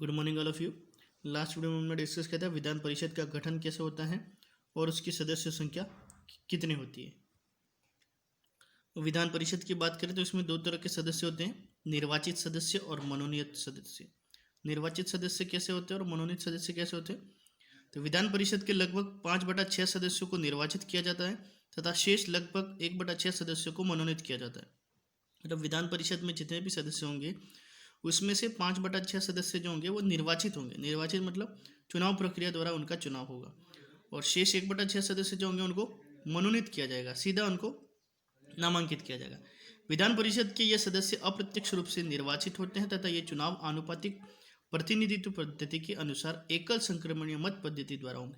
Good morning all of you. Last video में हमने discuss किया था विधान परिषद का गठन कैसे होता है और उसकी सदस्य संख्या कितनी होती है। विधान परिषद की बात करें तो इसमें दो तरह के सदस्य होते हैं, निर्वाचित सदस्य और मनोनीत सदस्य। निर्वाचित सदस्य कैसे होते हैं और मनोनीत सदस्य कैसे होते हैं? तो विधान परिषद के लगभग 5/6 सदस्यों को निर्वाचित किया जाता है तथा शेष लगभग 1/6 सदस्यों को मनोनीत किया जाता है। मतलब विधान परिषद में जितने भी सदस्य होंगे उसमें से 5/6 सदस्य जो होंगे वो निर्वाचित होंगे। निर्वाचित मतलब चुनाव प्रक्रिया द्वारा उनका चुनाव होगा, और शेष 1/6 सदस्य जो होंगे उनको मनोनीत किया जाएगा, सीधा उनको नामांकित किया जाएगा। विधान परिषद के ये सदस्य अप्रत्यक्ष रूप से निर्वाचित होते हैं तथा ये चुनाव आनुपातिक प्रतिनिधित्व पद्धति के अनुसार एकल संक्रमणीय मत पद्धति द्वारा होंगे।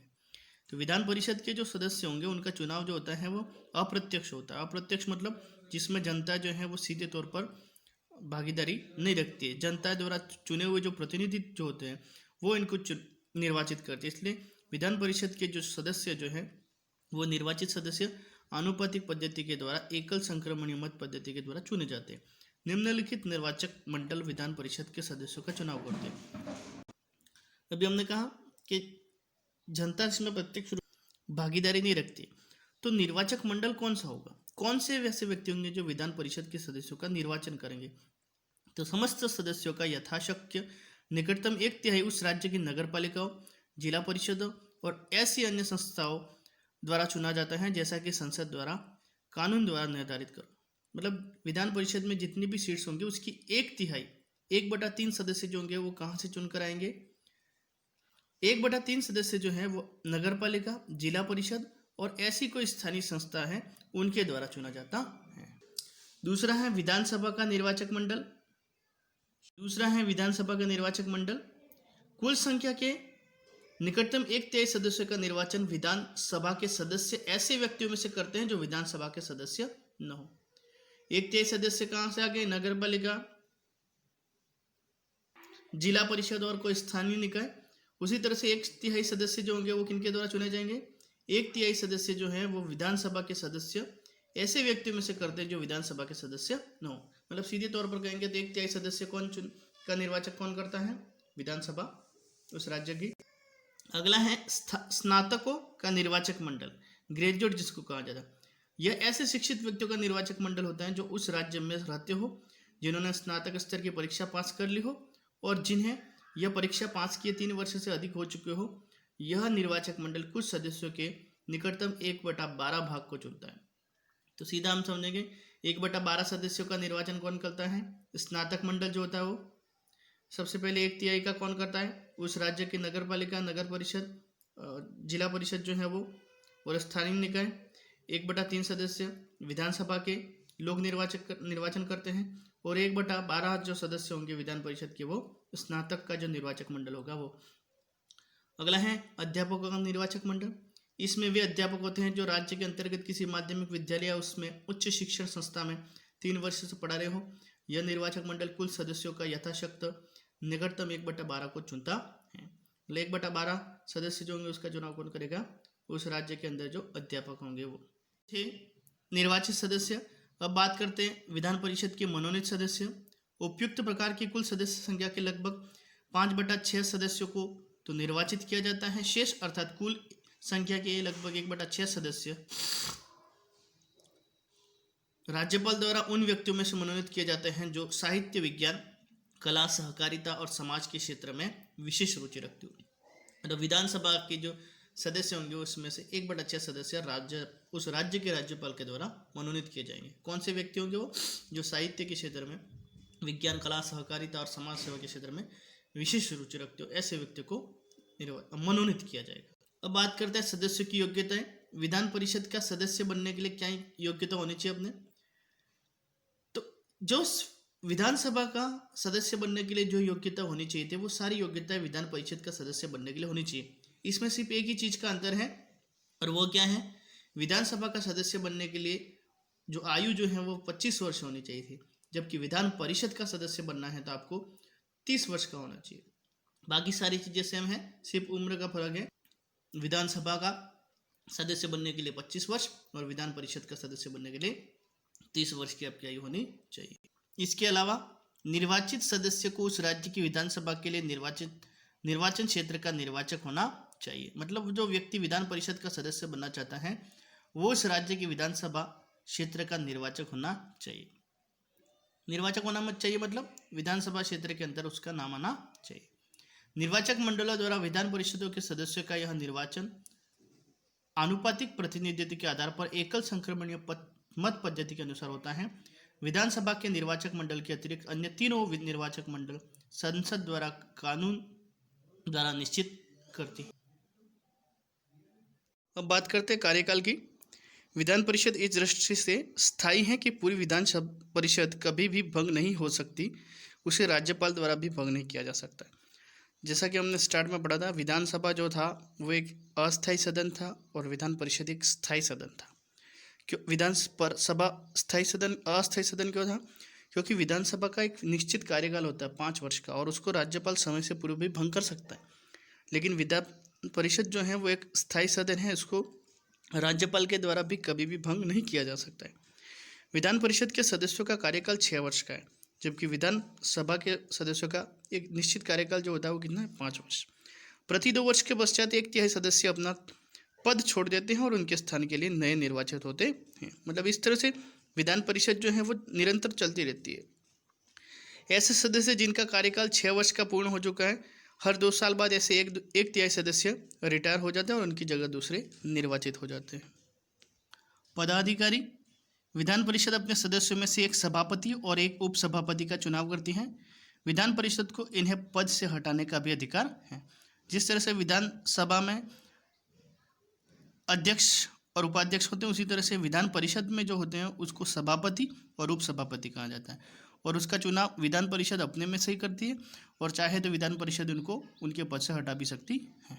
तो विधान परिषद के जो सदस्य होंगे उनका चुनाव जो होता है वो अप्रत्यक्ष होता है। अप्रत्यक्ष मतलब जिसमें जनता जो है वो सीधे तौर पर भागीदारी नहीं रखती है। जनता द्वारा चुने हुए जो प्रतिनिधि जो होते हैं वो इनको निर्वाचित करते हैं। इसलिए विधान परिषद के जो सदस्य जो है वो निर्वाचित सदस्य आनुपातिक पद्धति के द्वारा एकल संक्रमणीय मत पद्धति के द्वारा चुने जाते हैं। निम्नलिखित निर्वाचक मंडल विधान परिषद के सदस्यों का चुनाव करते हैं। अभी हमने कहा कि जनता इसमें प्रत्यक्ष भागीदारी नहीं रखती, तो निर्वाचक मंडल कौन सा होगा? कौन से वैसे व्यक्ति होंगे जो विधान परिषद के सदस्यों का निर्वाचन करेंगे? तो समस्त सदस्यों का यथाशक्य निकटतम 1/3 उस राज्य की नगर पालिकाओं, जिला परिषदों और ऐसी अन्य संस्थाओं द्वारा चुना जाता है जैसा कि संसद द्वारा कानून द्वारा निर्धारित करो। मतलब विधान परिषद में जितनी भी सीट्स होंगी उसकी 1/3 1/3 सदस्य जो होंगे वो कहाँ से चुनकर आएंगे? 1/3 सदस्य जो है वो नगर पालिका, जिला परिषद और ऐसी कोई स्थानीय संस्था है उनके द्वारा चुना जाता है। दूसरा है विधानसभा का निर्वाचक मंडल। कुल संख्या के निकटतम 1/3 सदस्यों का निर्वाचन विधानसभा के सदस्य ऐसे व्यक्तियों में से करते हैं जो विधानसभा के सदस्य न हो। 1/3 सदस्य कहाँ से आ गए? नगर पालिका, जिला परिषद और कोई स्थानीय निकाय। उसी तरह से 1/3 सदस्य जो होंगे वो किनके द्वारा चुने जाएंगे? 1/3 सदस्य जो है वो विधानसभा के सदस्य ऐसे व्यक्तियों में से करते हैं जो विधानसभा के सदस्य न हो। मतलब सीधे तौर पर कहेंगे तो 1/3 सदस्य का निर्वाचक कौन करता है? विधानसभा उस राज्य की। अगला है स्नातकों का निर्वाचक मंडल, ग्रेजुएट जिसको कहा जाता है। यह ऐसे शिक्षित व्यक्तियों का निर्वाचक मंडल होता है जो उस राज्य में रहते हो, जिन्होंने स्नातक स्तर की परीक्षा पास कर ली हो और जिन्हें यह परीक्षा पास किए 3 वर्ष से अधिक हो चुके हो। यह निर्वाचक मंडल कुछ सदस्यों के निकटतम 1/12 भाग को चुनता है। तो सीधा हम समझेंगे 1/12 सदस्यों का निर्वाचन कौन करता है? स्नातक मंडल जो होता है वो सबसे पहले 1/3 का कौन करता है? उस राज्य की नगर पालिका, नगर परिषद, जिला परिषद जो है वो, और स्थानीय निकाय। 1/3 सदस्य विधानसभा के लोग निर्वाचन करते हैं, और 1/12 जो सदस्य होंगे विधान परिषद के वो स्नातक का जो निर्वाचक मंडल होगा वो। अगला है अध्यापकों का निर्वाचक मंडल। इसमें वे अध्यापक होते हैं जो राज्य के अंतर्गत किसी माध्यमिक विद्यालय या उसमें उच्च शिक्षण संस्था में 3 वर्ष से पढ़ा रहे हो। यह निर्वाचक मंडल कुल सदस्यों का यथाशक्त निकटतम 1/12 को चुनता है। 1/12 सदस्य जो होंगे उसका चुनाव कौन करेगा? उस राज्य के अंदर जो अध्यापक होंगे वो थे निर्वाचित सदस्य। अब बात करते हैं विधान परिषद के मनोनीत सदस्य। उपयुक्त प्रकार की कुल सदस्य संख्या के लगभग 5/6 सदस्यों को तो निर्वाचित किया जाता है। शेष अर्थात कुल संख्या के लगभग 1/6 सदस्य राज्यपाल द्वारा उन व्यक्तियों में से मनोनीत किए जाते हैं जो साहित्य, विज्ञान, कला, सहकारिता और समाज के क्षेत्र में विशेष रुचि रखते होंगे। तो विधानसभा के जो सदस्य होंगे उसमें से 1/6 सदस्य उस राज्य के राज्यपाल के द्वारा मनोनीत किए जाएंगे। कौन से व्यक्ति होंगे वो? जो साहित्य के क्षेत्र में, विज्ञान, कला, सहकारिता और समाज सेवा के क्षेत्र में विशेष रुचि रखते हो, ऐसे व्यक्ति को मनोनीत किया जाएगा। अब बात करते हैं सदस्यों की योग्यताएं। विधान परिषद का सदस्य बनने के लिए क्या योग्यता होनी चाहिए अपने? तो जो विधानसभा का सदस्य बनने के लिए जो योग्यता होनी चाहिए थी वो सारी योग्यताएं विधान परिषद का सदस्य बनने के लिए होनी चाहिए। इसमें सिर्फ एक ही चीज का अंतर है, और वो क्या है? विधानसभा का सदस्य बनने के लिए जो आयु जो है वो 25 वर्ष होनी चाहिए थी, जबकि विधान परिषद का सदस्य बनना है तो आपको 30 वर्ष का होना चाहिए। बाकी सारी चीजें सेम है, सिर्फ उम्र का फर्क है। विधानसभा का सदस्य बनने के लिए 25 वर्ष और विधान परिषद का सदस्य बनने के लिए 30 वर्ष की आपकी आयु होनी चाहिए। इसके अलावा निर्वाचित सदस्य को उस राज्य की विधानसभा के लिए निर्वाचन क्षेत्र का निर्वाचक होना चाहिए। मतलब जो व्यक्ति विधान परिषद का सदस्य बनना चाहता है वो उस राज्य की विधानसभा क्षेत्र का निर्वाचक होना चाहिए। निर्वाचक होना मत चाहिए मतलब विधानसभा क्षेत्र के अंदर उसका नाम आना चाहिए। निर्वाचक मंडलों द्वारा विधान परिषदों के सदस्यों का यह निर्वाचन आनुपातिक प्रतिनिधित्व के आधार पर एकल संक्रमणीय मत पद्धति के अनुसार होता है। विधानसभा के निर्वाचक मंडल के अतिरिक्त अन्य तीनों निर्वाचक मंडल संसद द्वारा कानून द्वारा निश्चित करती है। अब बात करते हैं कार्यकाल की। विधान परिषद इस दृष्टि से स्थायी है कि पूरी विधान परिषद कभी भी भंग नहीं हो सकती, उसे राज्यपाल द्वारा भी भंग नहीं किया जा सकता। जैसा कि हमने स्टार्ट में पढ़ा था, विधानसभा जो था वो एक अस्थायी सदन था और विधान परिषद एक स्थायी सदन था। क्यों विधानसभा अस्थायी सदन क्यों था? क्योंकि विधानसभा का एक निश्चित कार्यकाल होता है 5 वर्ष का और उसको राज्यपाल समय से पूर्व भी भंग कर सकता है। लेकिन विधान परिषद जो है वो एक स्थायी सदन है, उसको राज्यपाल के द्वारा भी कभी भी भंग नहीं किया जा सकता है। विधान परिषद के सदस्यों का कार्यकाल 6 वर्ष का है, जबकि विधानसभा के सदस्यों का एक निश्चित कार्यकाल जो होता है वो कितना है? 5 वर्ष। प्रति 2 वर्ष के पश्चात 1/3 सदस्य अपना पद छोड़ देते हैं और उनके स्थान के लिए नए निर्वाचित होते हैं। मतलब इस तरह से विधान परिषद जो है वो निरंतर चलती रहती है। ऐसे सदस्य जिनका कार्यकाल 6 वर्ष का पूर्ण हो चुका है, हर 2 साल बाद ऐसे 1/3 सदस्य रिटायर हो जाते हैं और उनकी जगह दूसरे निर्वाचित हो जाते हैं। पदाधिकारी विधान परिषद अपने सदस्यों में से एक सभापति और एक उपसभापति का चुनाव करती है। विधान परिषद को इन्हें पद से हटाने का भी अधिकार है। जिस तरह से विधानसभा में अध्यक्ष और उपाध्यक्ष होते हैं, उसी तरह से विधान परिषद में जो होते हैं उसको सभापति और उपसभापति कहा जाता है और उसका चुनाव विधान परिषद अपने में से ही करती है और चाहे तो विधान परिषद उनको उनके पद से हटा भी सकती है।